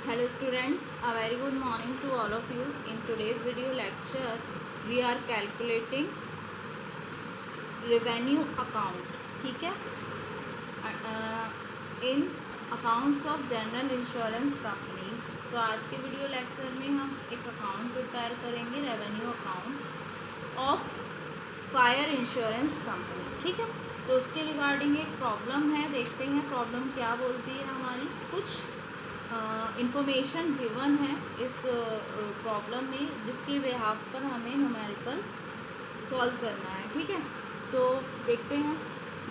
Hello students, a very good morning to all of you. In today's video lecture, we are calculating revenue account. ठीक है, in accounts of general insurance companies. तो आज के video lecture में हम एक account prepare करेंगे, revenue account of fire insurance company. ठीक है, तो उसके रिगार्डिंग एक प्रॉब्लम है, देखते हैं प्रॉब्लम क्या बोलती है। हमारी कुछ इंफॉर्मेशन गिवन है इस प्रॉब्लम में, जिसके बिहाफ पर हमें न्यूमेरिकल सॉल्व करना है। ठीक है, सो देखते हैं।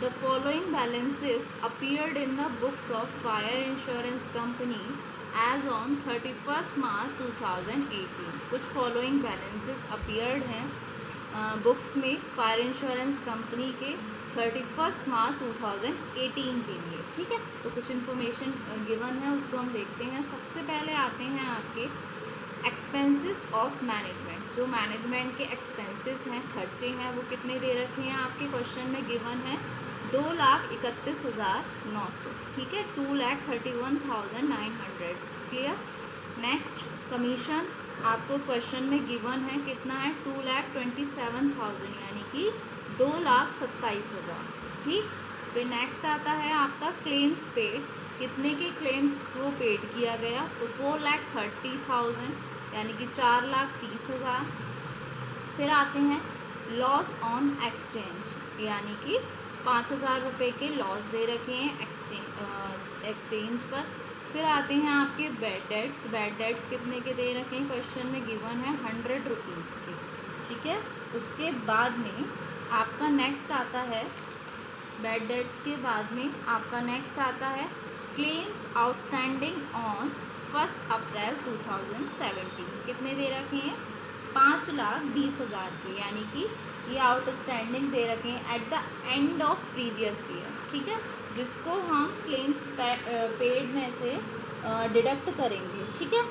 The following balances appeared in the books of fire insurance company as on 31 March 2018। कुछ फॉलोइंग बैलेंसेस अपीयर्ड हैं बुक्स में फायर इंश्योरेंस कंपनी के 31 मार्च 2018 के लिए। ठीक है, तो कुछ इन्फॉर्मेशन गिवन है, उसको हम देखते हैं। सबसे पहले आते हैं आपके एक्सपेंसेस ऑफ मैनेजमेंट। जो मैनेजमेंट के एक्सपेंसेस हैं, खर्चे हैं, वो कितने दे रखे हैं आपके क्वेश्चन में गिवन है 2,31,900। ठीक है, 2,31,900। क्लियर। नेक्स्ट, कमीशन आपको क्वेश्चन में गिवन है, कितना है 2,27,000, यानी कि 2,27,000। ठीक, फिर नेक्स्ट आता है आपका क्लेम्स पेड। कितने के क्लेम्स को पेड किया गया, तो 4,30,000, यानी कि 4,30,000। फिर आते हैं लॉस ऑन एक्सचेंज, यानी कि 5,000 रुपये के लॉस दे रखे हैं एक्सचेंज पर। फिर आते हैं आपके बैड डेट्स। बैड डेट्स कितने के दे रखे हैं, क्वेश्चन में गिवन है 100 रुपीज़ के। ठीक है, उसके बाद में आपका नेक्स्ट आता है, बैड डेट्स के बाद में आपका नेक्स्ट आता है क्लेम्स आउटस्टैंडिंग ऑन 1 अप्रैल 2017। कितने दे रखे हैं 5,20,000 के, यानी कि ये आउटस्टैंडिंग दे रखे हैं at the end of previous year. ठीक है, जिसको हम क्लेम्स पेड में से डिडक्ट करेंगे। ठीक है,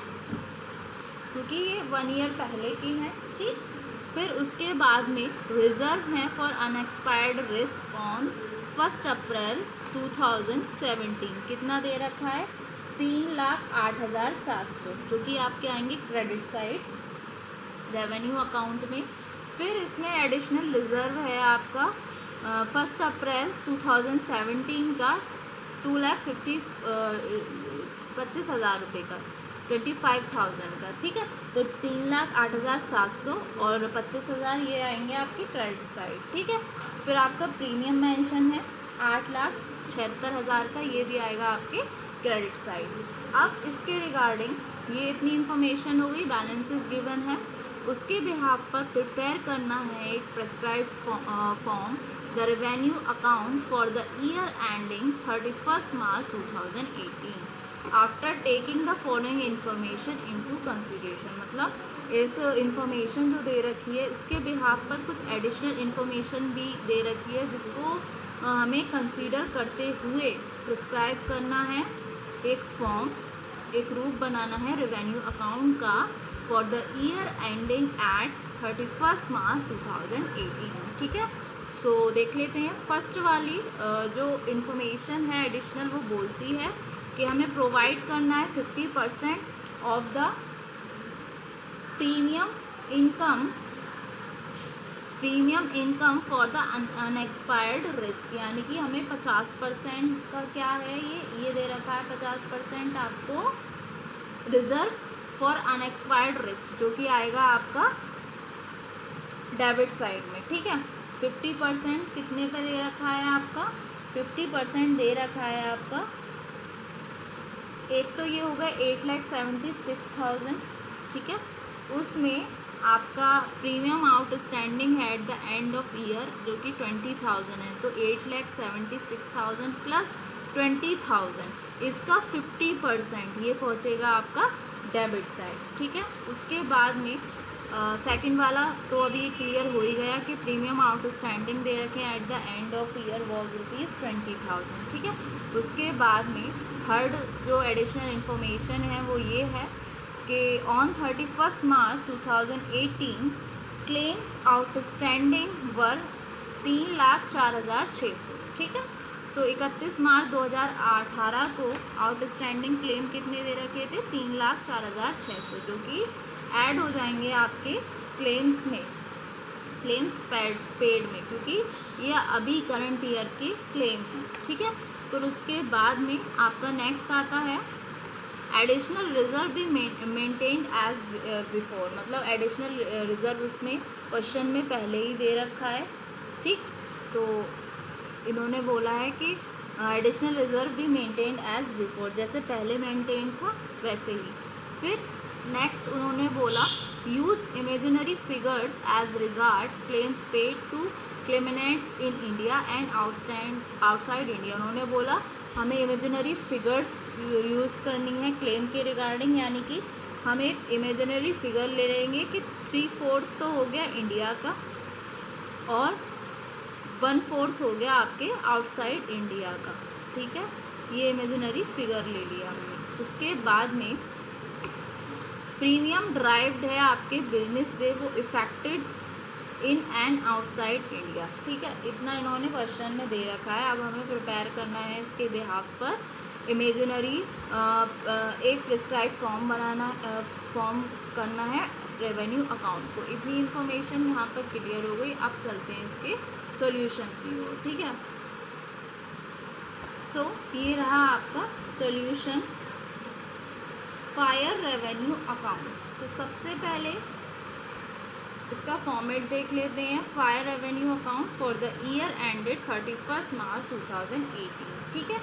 क्योंकि ये 1 ईयर पहले की है। ठीक, फिर उसके बाद में रिजर्व है फॉर अनएक्सपायर्ड रिस्क ऑन 1 अप्रैल 2017। कितना दे रखा है 3,08,700, जो कि आपके आएंगे क्रेडिट साइड रेवेन्यू अकाउंट में। फिर इसमें एडिशनल रिजर्व है आपका 1 अप्रैल 2017 का 2,25,000 रुपये का, 25,000 का। ठीक है, तो 3,08,700 और 25,000 ये आएंगे आपके क्रेडिट साइड। ठीक है, फिर आपका प्रीमियम मेंशन है 8,76,000 का, ये भी आएगा आपके क्रेडिट साइड। अब इसके रिगार्डिंग ये इतनी इन्फॉर्मेशन हो गई, बैलेंसेस गिवन है। उसके बिहाफ पर प्रिपेयर करना है एक prescribed form, the revenue account for the year ending 31 March 2018 after taking the following information into consideration. मतलब इस इंफॉर्मेशन जो दे रखी है, इसके बिहाफ पर कुछ एडिशनल इन्फॉर्मेशन भी दे रखी है, जिसको हमें कंसीडर करते हुए प्रिस्क्राइब करना है। एक फॉर्म, एक रूप बनाना है रेवेन्यू अकाउंट का for the year ending eight 31 March 2018। ठीक है, सो देख लेते हैं। फर्स्ट वाली जो इन्फॉर्मेशन है एडिशनल, वो बोलती है कि हमें प्रोवाइड करना है 50% of the premium income for the unexpired risk, यानी कि हमें 50% का क्या है, ये दे रखा है 50% आपको रिजर्व फॉर अनएक्सपायर्ड रिस्क, जो कि आएगा आपका डेबिट साइड में। ठीक है, 50% कितने पे दे रखा है आपका, 50% दे रखा है आपका, एक तो ये होगा 8,76,000। ठीक है, उसमें आपका प्रीमियम आउटस्टैंडिंग है at the end of year, जो कि 20,000 है। तो 8,76,000 प्लस 20,000, इसका 50% ये पहुँचेगा आपका डेबिट साइड। ठीक है, उसके बाद में सेकंड वाला तो अभी क्लियर हो ही गया कि प्रीमियम आउटस्टैंडिंग दे रखे हैं at the end of year was ₹20,000। ठीक है, उसके बाद में थर्ड जो एडिशनल इन्फॉर्मेशन है वो ये है कि ऑन 31 मार्च 2018 क्लेम्स आउटस्टैंडिंग वर 3,04,600। ठीक है, सो 31 मार्च 2018 को आउटस्टैंडिंग क्लेम कितने दे रखे थे? 3,04,600, जो कि ऐड हो जाएंगे आपके क्लेम्स में, क्लेम्स पेड में, क्योंकि ये अभी करंट ईयर के क्लेम हैं, ठीक है। फिर उसके बाद में आपका नेक्स्ट आता है एडिशनल रिजर्व भी मेंटेन्ड एज बिफोर, मतलब एडिशनल रिजर्व उसमें क्वेश्चन में पहले ही दे रखा है, ठीक। तो इन्होंने बोला है कि एडिशनल रिजर्व भी मेंटेन्ड एज बिफोर, जैसे पहले मेंटेन था वैसे ही। फिर नेक्स्ट उन्होंने बोला use imaginary figures as regards claims paid to claimants in India and outside India. उन्होंने बोला हमें इमेजिनरी फिगर्स यूज़ करनी है क्लेम के रिगार्डिंग, यानी कि हम एक इमेजिनरी फिगर ले लेंगे कि 3/4 तो हो गया इंडिया का और 1/4 हो गया आपके आउटसाइड इंडिया का, ठीक है। ये इमेजिनरी फिगर ले लिया हमने। उसके बाद में प्रीमियम ड्राइव्ड है आपके बिजनेस से, वो affected in and outside India, ठीक है। इतना इन्होंने क्वेश्चन में दे रखा है। अब हमें प्रिपेयर करना है इसके बिहाफ पर इमेजिनरी एक प्रिस्क्राइब फॉर्म बनाना, फॉर्म करना है रेवेन्यू अकाउंट को। इतनी इन्फॉर्मेशन यहाँ पर क्लियर हो गई। अब चलते हैं इसके सॉल्यूशन की ओर, ठीक है। सो ये रहा आपका सॉल्यूशन फायर रेवेन्यू अकाउंट। तो सबसे पहले इसका फॉर्मेट देख लेते हैं। Fire revenue account for the year ended 31 March 2018, ठीक है।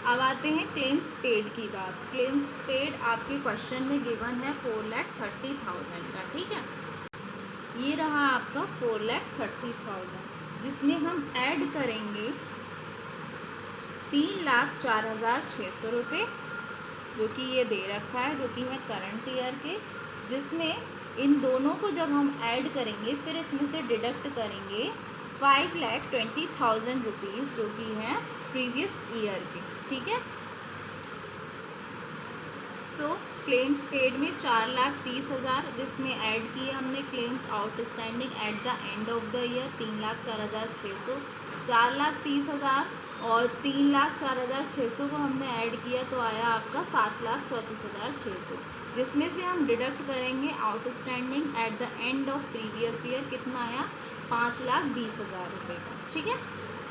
अब आते हैं क्लेम्स पेड की बात। क्लेम्स पेड आपके क्वेश्चन में गिवन है 4,30,000 का, ठीक है। ये रहा आपका 4,30,000, जिसमें हम ऐड करेंगे 3,04,600 रुपये, जो कि ये दे रखा है, जो कि है करंट ईयर के, जिसमें इन दोनों को जब हम ऐड करेंगे फिर इसमें से डिडक्ट करेंगे 5,20,000 रुपीज़, जो कि हैं प्रीवियस ईयर के, ठीक है। सो क्लेम्स पेड में 4,30,000, जिसमें ऐड किए हमने claims outstanding at the end of the year 3,04,600, 4,30,000 और 3,04,600 को हमने ऐड किया तो आया आपका 7,34,600, जिसमें से हम डिडक्ट करेंगे outstanding at the end of previous year, कितना आया 5,20,000 रुपये का, ठीक है।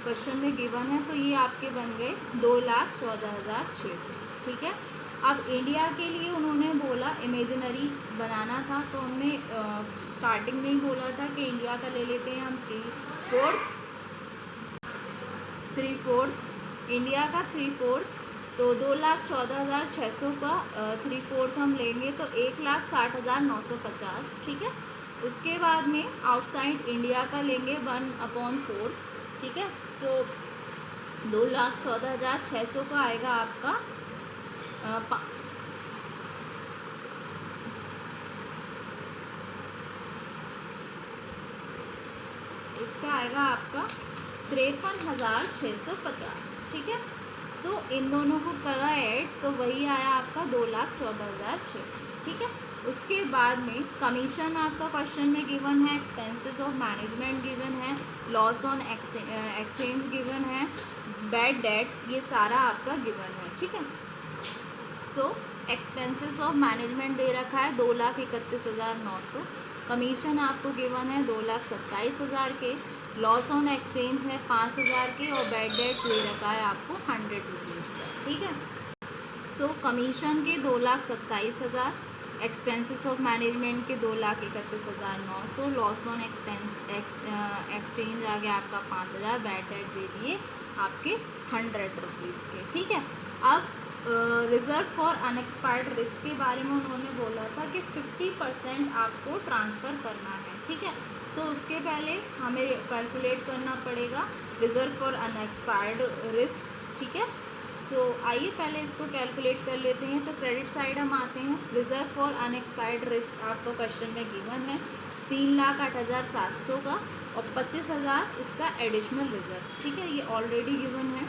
क्वेश्चन में गिवन है, तो ये आपके बन गए 2,14,600, ठीक है। अब इंडिया के लिए उन्होंने बोला इमेजिनरी बनाना था, तो हमने स्टार्टिंग में ही बोला था कि इंडिया का ले लेते हैं हम 3/4, इंडिया का 3/4, तो 2,14,600 का 3/4 हम लेंगे तो 1,60,950, ठीक है। उसके बाद में आउटसाइड इंडिया का लेंगे 1/4, ठीक है। सो 2,14,600 का आएगा आपका इसका आएगा आपका 53,650, ठीक है। सो इन दोनों को करा ऐड तो वही आया आपका 2,14,600, ठीक है। उसके बाद में कमीशन आपका क्वेश्चन में गिवन है, एक्सपेंसेस ऑफ मैनेजमेंट गिवन है, लॉस ऑन एक्सचेंज गिवन है, बैड डेट्स, ये सारा आपका गिवन है, ठीक है। सो एक्सपेंसेस ऑफ मैनेजमेंट दे रखा है 2,31,900, कमीशन आपको गिवन है 2,27,000 के, लॉस ऑन एक्सचेंज है 5,000 के और बैड डेट दे रखा है आपको 100 रुपीज़ का, ठीक है। सो कमीशन के 2,27,000, एक्सपेंसेस ऑफ मैनेजमेंट के 2,31,900, लॉस ऑन एक्सचेंज आ गया आपका 5,000, बैड डेट दे दिए आपके 100 रुपीज़ के, ठीक है। अब रिज़र्व फॉर अनएक्सपायर्ड रिस्क के बारे में उन्होंने बोला था कि 50% आपको ट्रांसफ़र करना है, ठीक है। सो उसके पहले हमें कैलकुलेट करना पड़ेगा रिज़र्व फॉर अनएक्सपायर्ड रिस्क, ठीक है। सो आइए पहले इसको कैलकुलेट कर लेते हैं। तो क्रेडिट साइड हम आते हैं। रिज़र्व फॉर अनएक्सपायर्ड रिस्क आपको क्वेश्चन में गिवन है 3,08,700 का और 25,000 इसका एडिशनल रिज़र्व, ठीक है, ये ऑलरेडी गिवन है।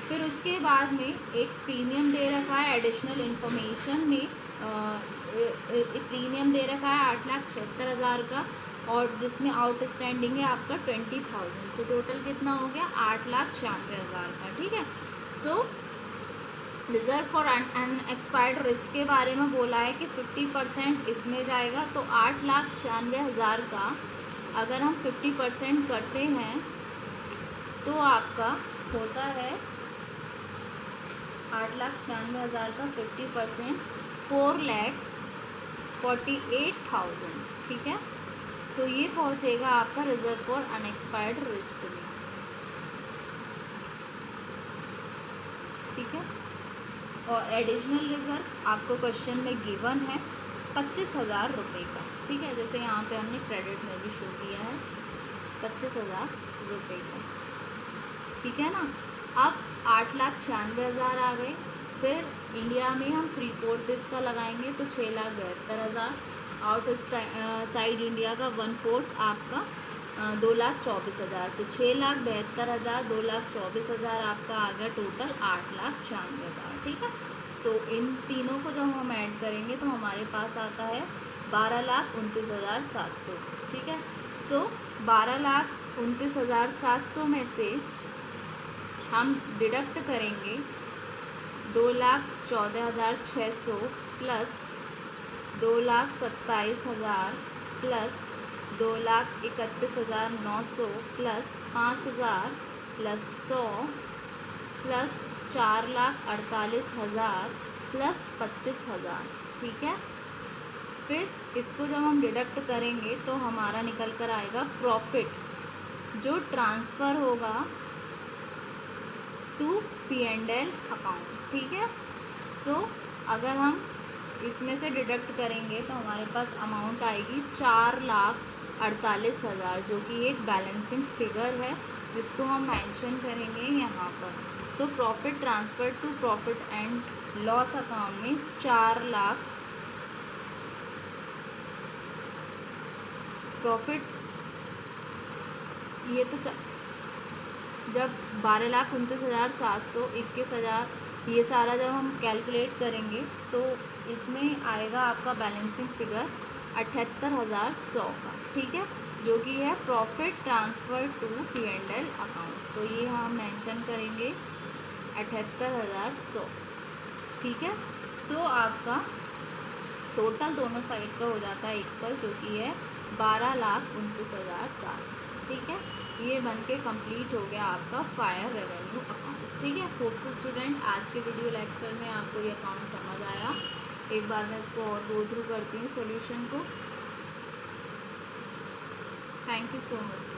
फिर उसके बाद में एक प्रीमियम दे रखा है एडिशनल इन्फॉर्मेशन में, प्रीमियम दे रखा है 8,76,000 का, और जिसमें आउटस्टैंडिंग है आपका 20,000, तो टोटल कितना हो गया 8,96,000 का। ठीक है, सो रिजर्व फॉर अनएक्सपायर्ड रिस्क के बारे में बोला है कि 50% इसमें जाएगा, तो 8,96,000 का अगर हम 50% करते हैं तो आपका होता है 8,96,000 का 50% 4,48,000। ठीक है, सो ये पहुंचेगा आपका रिजर्व फॉर अनएक्सपायर्ड रिस्क में। ठीक है, और एडिशनल रिजर्व आपको क्वेश्चन में गिवन है 25,000 रुपये का। ठीक है, जैसे यहाँ पे हमने क्रेडिट में भी शो किया है 25,000 रुपये का। ठीक है ना, अब 8,96,000 आ गए, फिर इंडिया में हम 3/4 इसका लगाएंगे तो 6,72,000, आउट साइड इंडिया का 1/4 आपका 2,24,000, तो 6,72,000 2,24,000 आपका आ गया टोटल 8,96,000। ठीक है, सो इन तीनों को जब हम ऐड करेंगे तो हमारे पास आता है 12,29,700। ठीक है, सो 12,29,700 में से हम डिडक्ट करेंगे 2,14,600 plus 2,27,000 plus 2,31,900 plus 5,000 plus 100 plus 4,48,000 plus 25,000। ठीक है, फिर इसको जब हम डिडक्ट करेंगे तो हमारा निकल कर आएगा प्रॉफिट जो ट्रांसफ़र होगा टू P&L अकाउंट। ठीक है, सो अगर हम इसमें से डिडक्ट करेंगे तो हमारे पास अमाउंट आएगी 4,48,000, जो कि एक बैलेंसिंग फिगर है जिसको हम मेंशन करेंगे यहाँ पर। So profit transfer to profit and loss account में 4,00,000 प्रॉफिट, ये तो जब 12,29,700 21,000 ये सारा जब हम कैलकुलेट करेंगे तो इसमें आएगा आपका बैलेंसिंग फिगर 78,100 का। ठीक है, जो कि है profit transfer to P&L account, तो ये हम मेंशन करेंगे 78,100। ठीक है, सो आपका टोटल दोनों साइड का हो जाता है इक्वल, जो कि है 12,29,700। ठीक है, ये बन के कम्प्लीट हो गया आपका फायर रेवेन्यू अकाउंट। ठीक है, होप सो स्टूडेंट आज के वीडियो लेक्चर में आपको ये अकाउंट समझ आया। एक बार मैं इसको और गो थ्रू करती हूँ सॉल्यूशन को। Thank you so much.